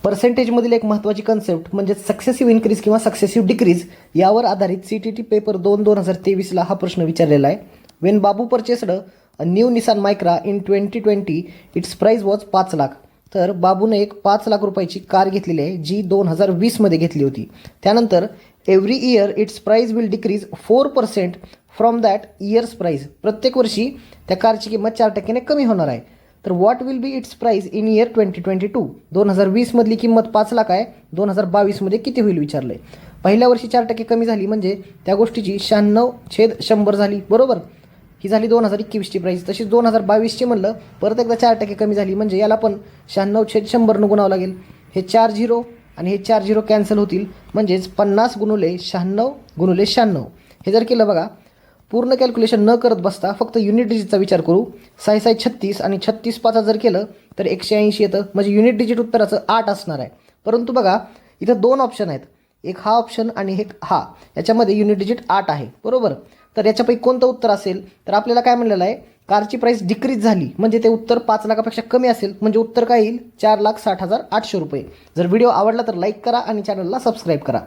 पर्सेंटेजमधील एक महत्त्वाची कन्सेप्ट म्हणजे सक्सेसिव्ह इन्क्रीज किंवा सक्सेसिव्ह डिक्रीज यावर आधारित CTT पेपर 2/2023ला हा प्रश्न विचारलेला आहे. When Babu purchased a new Nissan Micra in 2020 its price was 5 lakh. तर बाबूने एक 5 लाख रुपयाची कार घेतलेली आहे जी 2020मध्ये घेतली होती. त्यानंतर every year its price will decrease 4% from that years price. प्रत्येक वर्षी त्या कारची किंमत 4% कमी होणार आहे. तर what will be its price in year 2022. 2020मधली किंमत 5 लाख आहे, 2022मध्ये किती होईल विचारलं आहे. पहिल्या वर्षी 4% कमी झाली म्हणजे त्या गोष्टीची 96/100 झाली, बरोबर. ही झाली 2021ची प्राईस. तशीच 2022ची म्हणलं परत एकदा 4% कमी झाली म्हणजे याला पण 96/100 गुणावं लागेल. हे 4 झिरो आणि हे 4 झिरो कॅन्सल होतील म्हणजेच 50 गुणुले 96 गुणुले 96. हे जर केलं बघा, पूर्ण कॅल्क्युलेशन न करत बसता फक्त युनिट डिजिटचा विचार करू. 6 36 आणि 36 5 जर केलं तर 180 येतं, म्हणजे युनिट डिजिट उत्तराचं 8 असणार आहे. परंतु बघा इथं 2 ऑप्शन आहेत, एक हा ऑप्शन आणि एक हा. याच्यामध्ये युनिट डिजिट 8 आहे, बरोबर. तर याच्यापैकी कोणतं उत्तर असेल तर आपल्याला काय म्हणलेलं आहे, कारची प्राईस डिक्रीज झाली म्हणजे ते उत्तर 5 लाखापेक्षा कमी असेल म्हणजे उत्तर काय येईल 4,60,800 रुपये. जर व्हिडिओ आवडला तर लाईक करा आणि चॅनलला सबस्क्राईब करा.